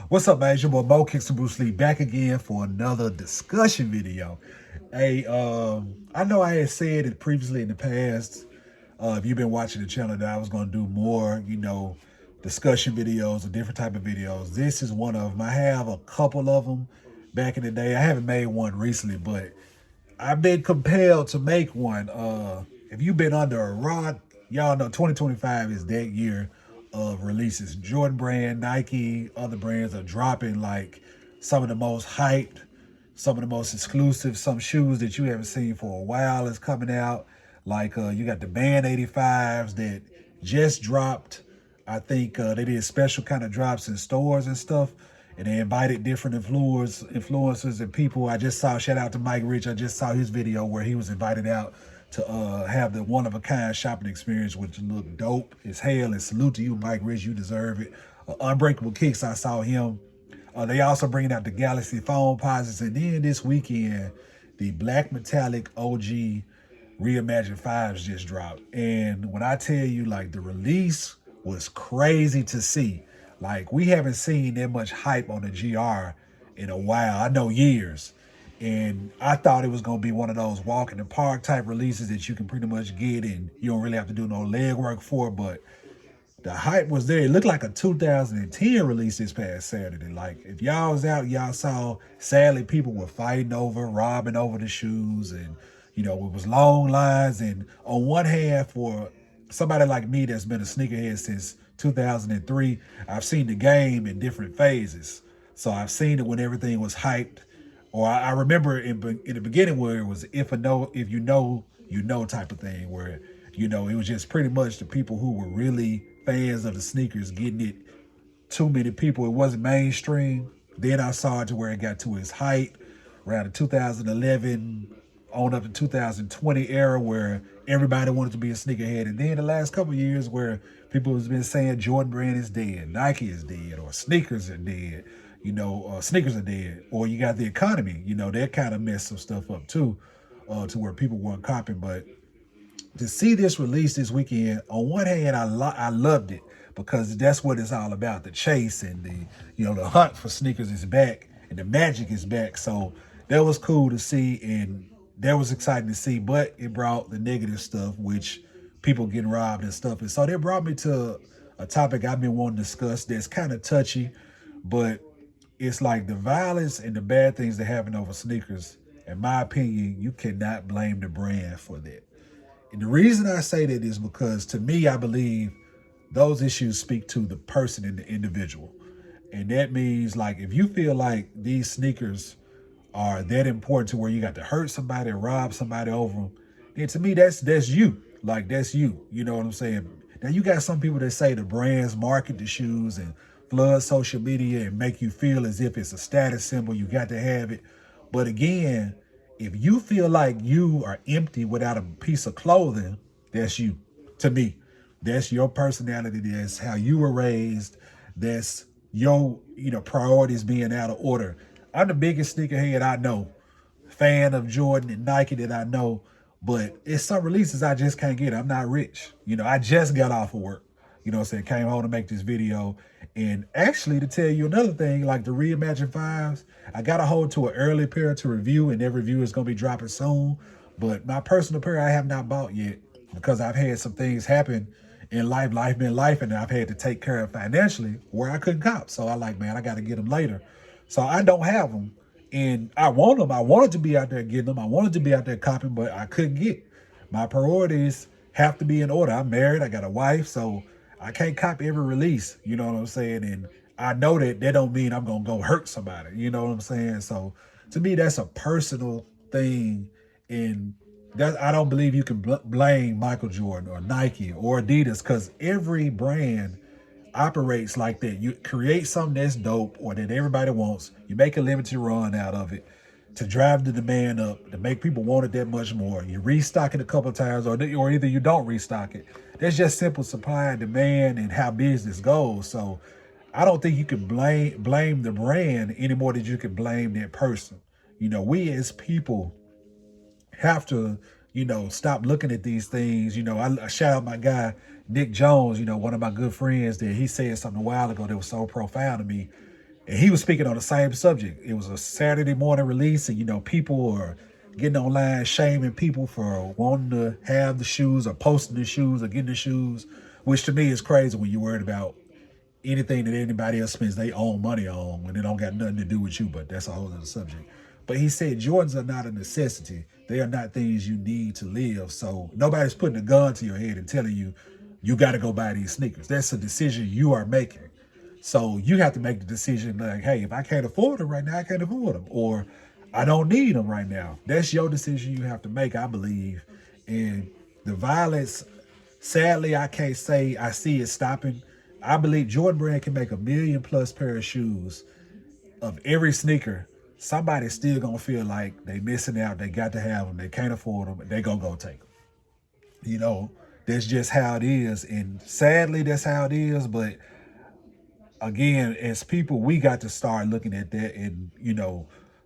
What's up, man? It's your boy mokicksthanbrucelee back again for another discussion video. Hey, I know I had said it previously in the past. If you've been watching the channel, that I was going to do more, discussion videos or different type of videos. This is one of them. I have a couple of them back in the day. I haven't made one recently, but I've been compelled to make one. If you've been under a rock, y'all know 2025 is that year of releases. Jordan brand, Nike, other brands are dropping like some of the most hyped, some of the most exclusive, some shoes that you haven't seen for a while is coming out. Like you got the Band 85s that just dropped. I think they did special kind of drops in stores and stuff. And they invited different influencers and people. I just saw, shout out to Mike Rich, I just saw his video where he was invited out to have the one-of-a-kind shopping experience, which looked dope as hell. And salute to you, Mike Rich, you deserve it. Unbreakable Kicks, I saw him. They also bringing out the Galaxy phone posits. And then this weekend, the Black Metallic OG Reimagined 5s just dropped. And when I tell you, like, the release was crazy to see. Like, we haven't seen that much hype on the GR in a while. I know years. And I thought it was going to be one of those walk in the park type releases that you can pretty much get and you don't really have to do no legwork for. But the hype was there. It looked like a 2010 release this past Saturday. Like, if y'all was out, y'all saw, sadly, people were fighting over, robbing over the shoes. And, it was long lines. And on one hand, for somebody like me that's been a sneakerhead since 2003, I've seen the game in different phases. So I've seen it when everything was hyped. Or I remember in the beginning where it was if you know, you know type of thing, where, it was just pretty much the people who were really fans of the sneakers getting it. Too many people. It wasn't mainstream. Then I saw it to where it got to its height around the 2011 on up to 2020 era where everybody wanted to be a sneakerhead. And then the last couple of years where people have been saying Jordan brand is dead, Nike is dead, or sneakers are dead, sneakers are dead. Or you got the economy, that kind of messed some stuff up too, to where people weren't copying. But to see this release this weekend, on one hand, I loved it because that's what it's all about. The chase and the hunt for sneakers is back and the magic is back. So that was cool to see and that was exciting to see, but it brought the negative stuff, which people getting robbed and stuff. And so that brought me to a topic I've been wanting to discuss that's kind of touchy, but it's like the violence and the bad things that happen over sneakers. In my opinion, you cannot blame the brand for that. And the reason I say that is because to me, I believe those issues speak to the person and the individual. And that means like if you feel like these sneakers are that important to where you got to hurt somebody, rob somebody over them, then to me, that's you. Like, that's you. You know what I'm saying? Now, you got some people that say the brands market the shoes and flood social media and make you feel as if it's a status symbol. You got to have it. But again, if you feel like you are empty without a piece of clothing, that's you. To me, that's your personality. That's how you were raised. That's your, priorities being out of order. I'm the biggest sneakerhead I know, fan of Jordan and Nike that I know, but it's some releases I just can't get. I'm not rich. I just got off of work. Came home to make this video. And actually, to tell you another thing, like the Reimagined 5s, I got a hold to an early pair to review, and their review is going to be dropping soon. But my personal pair I have not bought yet because I've had some things happen in life been life, and I've had to take care of financially where I couldn't cop. So I got to get them later. So I don't have them, and I want them. I wanted to be out there getting them. I wanted to be out there copping, but I couldn't get. My priorities have to be in order. I'm married. I got a wife, so I can't copy every release. You know what I'm saying? And I know that don't mean I'm going to go hurt somebody. You know what I'm saying? So to me, that's a personal thing, and that I don't believe you can blame Michael Jordan or Nike or Adidas because every brand operates like that. You create something that's dope or that everybody wants. You make a limited run out of it to drive the demand up, to make people want it that much more. You restock it a couple of times or either you don't restock it. That's just simple supply and demand and how business goes. So I don't think you can blame the brand any more than you can blame that person. We as people have to, stop looking at these things. I shout out my guy, Nick Jones, one of my good friends that he said something a while ago that was so profound to me. And he was speaking on the same subject. It was a Saturday morning release, and people are getting online shaming people for wanting to have the shoes or posting the shoes or getting the shoes, which to me is crazy when you're worried about anything that anybody else spends their own money on when it don't got nothing to do with you. But that's a whole other subject. But he said Jordans are not a necessity. They are not things you need to live. So nobody's putting a gun to your head and telling you you got to go buy these sneakers. That's a decision you are making. So you have to make the decision like, hey, if I can't afford them right now, I can't afford them. Or I don't need them right now. That's your decision you have to make, I believe. And the violence, sadly, I can't say I see it stopping. I believe Jordan Brand can make 1,000,000+ pair of shoes of every sneaker. Somebody's still going to feel like they missing out. They got to have them. They can't afford them. They going to go take them. That's just how it is. And sadly, that's how it is. But again, as people, we got to start looking at that and,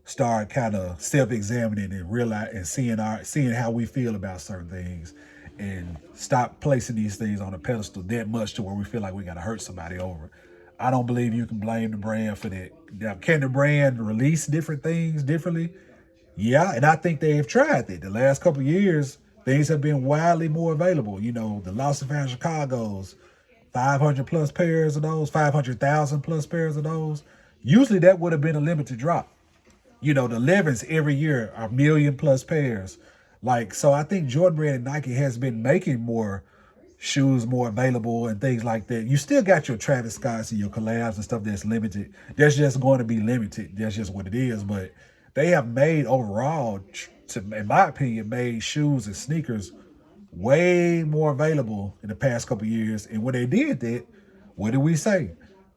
start kind of self-examining and realize and seeing how we feel about certain things and stop placing these things on a pedestal that much to where we feel like we got to hurt somebody over it. I don't believe you can blame the brand for that. Now, can the brand release different things differently? Yeah, and I think they have tried that. The last couple of years, things have been wildly more available. The Lost and Found Chicago's, 500+ pairs of those, 500,000+ pairs of those. Usually that would have been a limited drop. The 11s every year are 1,000,000+ pairs. So I think Jordan Brand and Nike has been making more shoes more available and things like that. You still got your Travis Scotts and your collabs and stuff that's limited. That's just going to be limited. That's just what it is. But they have made overall, in my opinion, made shoes and sneakers way more available in the past couple of years. And when they did that, what did we say?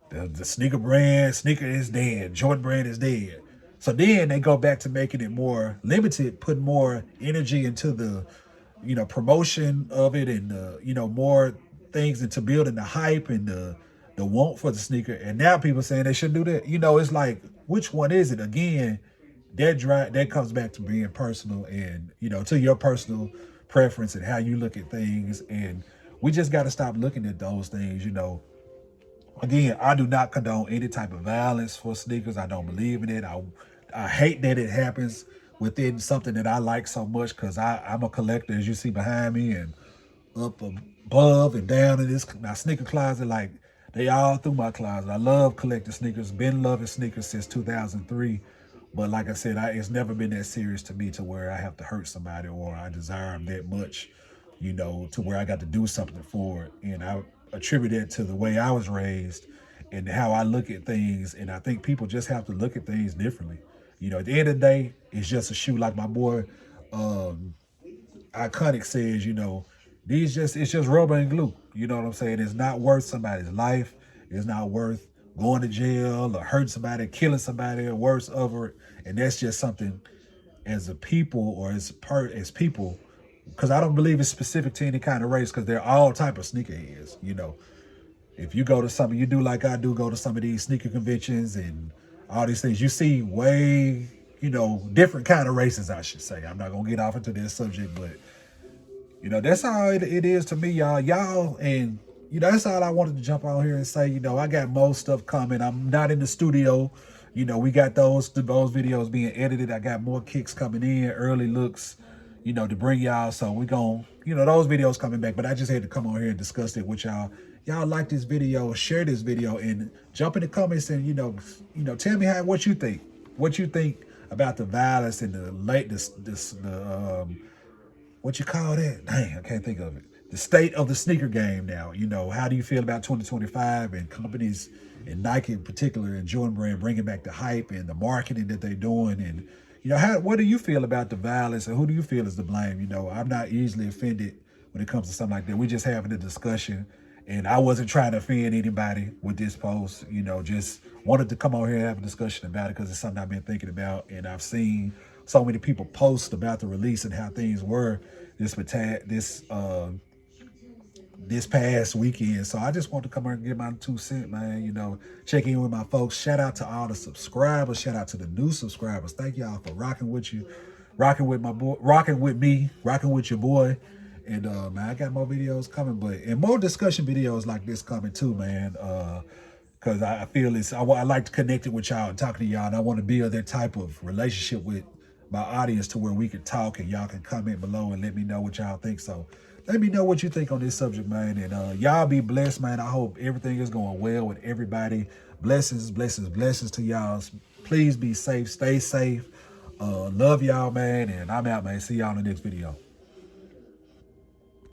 The sneaker is dead. Jordan Brand is dead. So then they go back to making it more limited, put more energy into the, promotion of it and, more things into building the hype and the want for the sneaker. And now people saying they shouldn't do that. It's like, which one is it? Again, that comes back to being personal and, to your personal preference and how you look at things. And we just got to stop looking at those things. Again, I do not condone any type of violence for sneakers. I don't believe in it. I hate that it happens within something that I like so much because I'm a collector, as you see behind me, and up above and down in my sneaker closet. Like, they all through my closet. I love collecting sneakers. Been loving sneakers since 2003. But like I said, it's never been that serious to me to where I have to hurt somebody or I desire them that much, to where I got to do something for it. And I attribute it to the way I was raised and how I look at things. And I think people just have to look at things differently. At the end of the day, it's just a shoe. Like my boy Iconic says, it's just rubber and glue. You know what I'm saying? It's not worth somebody's life. It's not worth going to jail or hurting somebody, killing somebody, or worse over it. And that's just something as a people or as people, because I don't believe it's specific to any kind of race, because they're all type of sneakerheads. If you go to you do like I do, go to some of these sneaker conventions and all these things, you see way, different kind of races, I should say. I'm not going to get off into this subject, but, that's how it is to me, y'all. And, that's all I wanted to jump on here and say. I got more stuff coming. I'm not in the studio. We got those videos being edited. I got more kicks coming in, early looks, to bring y'all. So we going, those videos coming back. But I just had to come on here and discuss it with y'all. Y'all like this video, share this video, and jump in the comments and, tell me what you think. What you think about the violence and what you call that? Dang, I can't think of it. The state of the sneaker game now. How do you feel about 2025 and companies and Nike in particular and Jordan Brand bringing back the hype and the marketing that they're doing? And, what do you feel about the violence and who do you feel is to blame? I'm not easily offended when it comes to something like that. We're just having a discussion. And I wasn't trying to offend anybody with this post, just wanted to come over here and have a discussion about it because it's something I've been thinking about. And I've seen so many people post about the release and how things were this past weekend. So I just want to come here and give my 2 cents, man, check in with my folks. Shout out to all the subscribers. Shout out to the new subscribers. Thank y'all for rocking with you, rocking with my boy, rocking with me, rocking with your boy. And man, I got more videos coming, and more discussion videos like this coming too, man. because I feel I like to connect it with y'all and talking to y'all, and I want to build that type of relationship with my audience to where we can talk and y'all can comment below and let me know what y'all think. So let me know what you think on this subject, man. And y'all be blessed, man. I hope everything is going well with everybody. Blessings, blessings, blessings to y'all. Please be safe. Stay safe. Love y'all, man. And I'm out, man. See y'all in the next video.